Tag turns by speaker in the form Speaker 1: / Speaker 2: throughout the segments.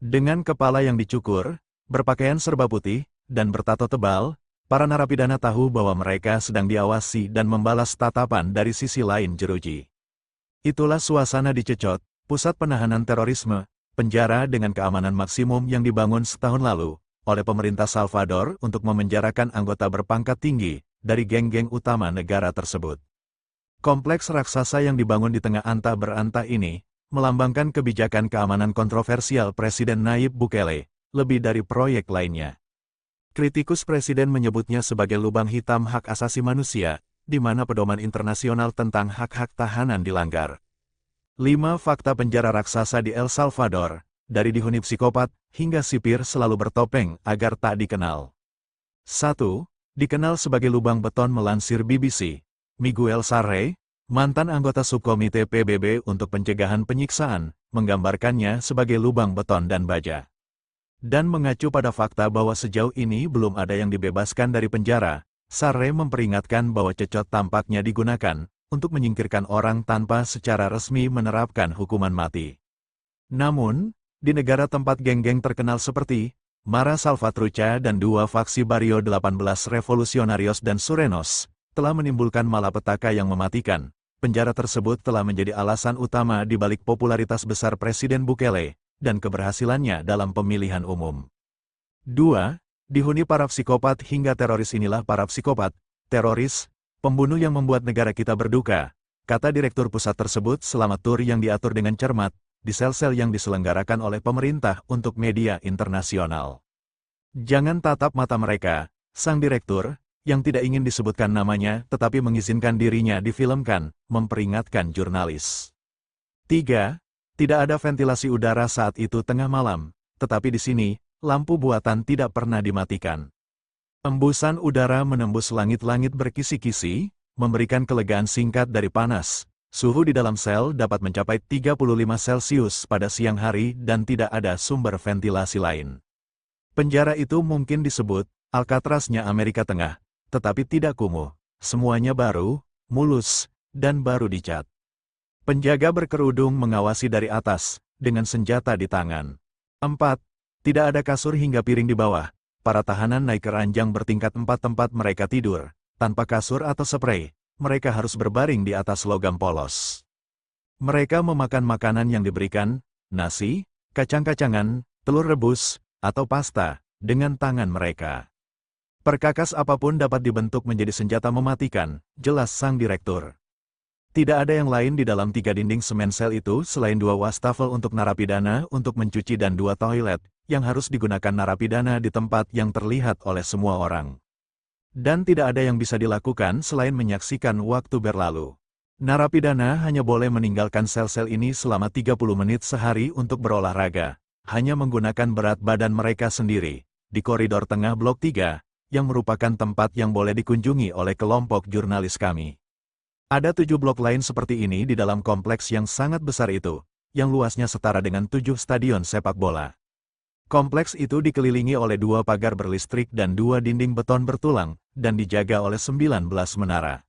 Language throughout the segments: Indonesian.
Speaker 1: Dengan kepala yang dicukur, berpakaian serba putih, dan bertato tebal, para narapidana tahu bahwa mereka sedang diawasi dan membalas tatapan dari sisi lain jeruji. Itulah suasana di Cecot, pusat penahanan terorisme, penjara dengan keamanan maksimum yang dibangun setahun lalu oleh pemerintah Salvador untuk memenjarakan anggota berpangkat tinggi dari geng-geng utama negara tersebut. Kompleks raksasa yang dibangun di tengah antah berantah ini melambangkan kebijakan keamanan kontroversial Presiden Nayib Bukele, lebih dari proyek lainnya. Kritikus Presiden menyebutnya sebagai lubang hitam hak asasi manusia, di mana pedoman internasional tentang hak-hak tahanan dilanggar. 5 fakta penjara raksasa di El Salvador, dari dihuni psikopat hingga sipir selalu bertopeng agar tak dikenal. 1. Dikenal sebagai lubang beton melansir BBC, Miguel Sarre, mantan anggota subkomite PBB untuk pencegahan penyiksaan, menggambarkannya sebagai lubang beton dan baja. Dan mengacu pada fakta bahwa sejauh ini belum ada yang dibebaskan dari penjara, Sarre memperingatkan bahwa Cecot tampaknya digunakan untuk menyingkirkan orang tanpa secara resmi menerapkan hukuman mati. Namun, di negara tempat geng-geng terkenal seperti Mara Salvatrucha dan 2 faksi Barrio 18 Revolucionarios dan Surenos, telah menimbulkan malapetaka yang mematikan, penjara tersebut telah menjadi alasan utama di balik popularitas besar Presiden Bukele dan keberhasilannya dalam pemilihan umum. 2. Dihuni para psikopat hingga teroris. Inilah para psikopat, teroris, pembunuh yang membuat negara kita berduka, kata direktur pusat tersebut selama tur yang diatur dengan cermat, di sel-sel yang diselenggarakan oleh pemerintah untuk media internasional. Jangan tatap mata mereka, sang direktur, yang tidak ingin disebutkan namanya tetapi mengizinkan dirinya difilmkan, memperingatkan jurnalis. 3. Tidak ada ventilasi udara saat itu tengah malam, tetapi di sini, lampu buatan tidak pernah dimatikan. Embusan udara menembus langit-langit berkisi-kisi, memberikan kelegaan singkat dari panas. Suhu di dalam sel dapat mencapai 35 Celcius pada siang hari dan tidak ada sumber ventilasi lain. Penjara itu mungkin disebut Alcatraznya Amerika Tengah, tetapi tidak kumuh, semuanya baru, mulus, dan baru dicat. Penjaga berkerudung mengawasi dari atas, dengan senjata di tangan. 4. Tidak ada kasur hingga piring di bawah, para tahanan naik ke ranjang bertingkat 4 tempat mereka tidur, tanpa kasur atau spray, mereka harus berbaring di atas logam polos. Mereka memakan makanan yang diberikan, nasi, kacang-kacangan, telur rebus, atau pasta, dengan tangan mereka. Perkakas apapun dapat dibentuk menjadi senjata mematikan, jelas sang direktur. Tidak ada yang lain di dalam 3 dinding semen sel itu selain 2 wastafel untuk narapidana untuk mencuci dan 2 toilet, yang harus digunakan narapidana di tempat yang terlihat oleh semua orang. Dan tidak ada yang bisa dilakukan selain menyaksikan waktu berlalu. Narapidana hanya boleh meninggalkan sel-sel ini selama 30 menit sehari untuk berolahraga, hanya menggunakan berat badan mereka sendiri, di koridor tengah blok 3, yang merupakan tempat yang boleh dikunjungi oleh kelompok jurnalis kami. Ada 7 blok lain seperti ini di dalam kompleks yang sangat besar itu, yang luasnya setara dengan 7 stadion sepak bola. Kompleks itu dikelilingi oleh 2 pagar berlistrik dan 2 dinding beton bertulang, dan dijaga oleh 19 menara.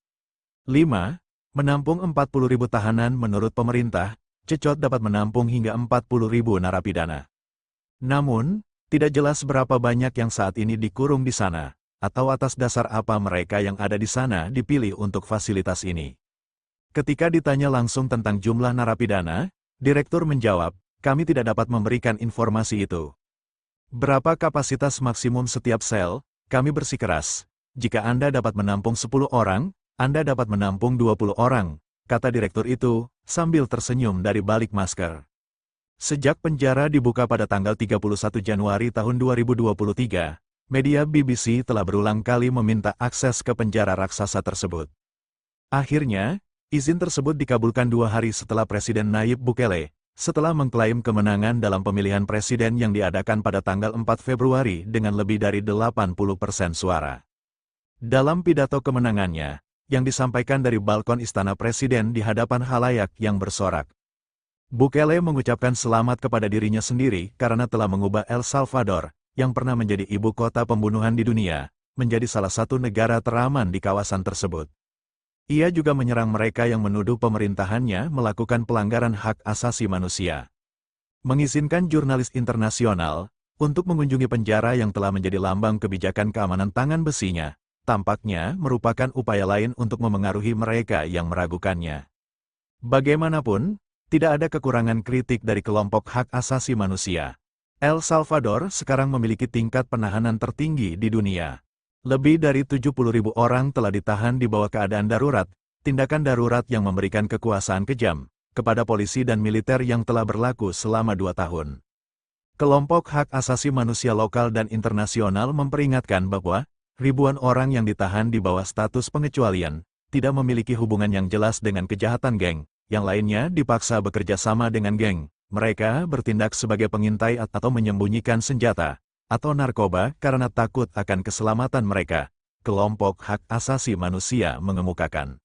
Speaker 1: 5. Menampung 40.000 tahanan. Menurut pemerintah, Cecot dapat menampung hingga 40.000 narapidana. Namun, tidak jelas berapa banyak yang saat ini dikurung di sana, atau atas dasar apa mereka yang ada di sana dipilih untuk fasilitas ini. Ketika ditanya langsung tentang jumlah narapidana, direktur menjawab, kami tidak dapat memberikan informasi itu. Berapa kapasitas maksimum setiap sel? Kami bersikeras. Jika Anda dapat menampung 10 orang, Anda dapat menampung 20 orang, kata direktur itu, sambil tersenyum dari balik masker. Sejak penjara dibuka pada tanggal 31 Januari tahun 2023, media BBC telah berulang kali meminta akses ke penjara raksasa tersebut. Akhirnya, izin tersebut dikabulkan 2 hari setelah Presiden Nayib Bukele, setelah mengklaim kemenangan dalam pemilihan presiden yang diadakan pada tanggal 4 Februari dengan lebih dari 80% suara. Dalam pidato kemenangannya, yang disampaikan dari balkon Istana Presiden di hadapan khalayak yang bersorak, Bukele mengucapkan selamat kepada dirinya sendiri karena telah mengubah El Salvador, yang pernah menjadi ibu kota pembunuhan di dunia, menjadi salah satu negara teraman di kawasan tersebut. Ia juga menyerang mereka yang menuduh pemerintahannya melakukan pelanggaran hak asasi manusia. mengizinkan jurnalis internasional untuk mengunjungi penjara yang telah menjadi lambang kebijakan keamanan tangan besinya, tampaknya merupakan upaya lain untuk memengaruhi mereka yang meragukannya. Bagaimanapun, tidak ada kekurangan kritik dari kelompok hak asasi manusia. El Salvador sekarang memiliki tingkat penahanan tertinggi di dunia. Lebih dari 70.000 orang telah ditahan di bawah keadaan darurat, tindakan darurat yang memberikan kekuasaan kejam kepada polisi dan militer yang telah berlaku selama 2 tahun. Kelompok hak asasi manusia lokal dan internasional memperingatkan bahwa ribuan orang yang ditahan di bawah status pengecualian tidak memiliki hubungan yang jelas dengan kejahatan geng, yang lainnya dipaksa bekerja sama dengan geng. Mereka bertindak sebagai pengintai atau menyembunyikan senjata atau narkoba karena takut akan keselamatan mereka, kelompok hak asasi manusia mengemukakan.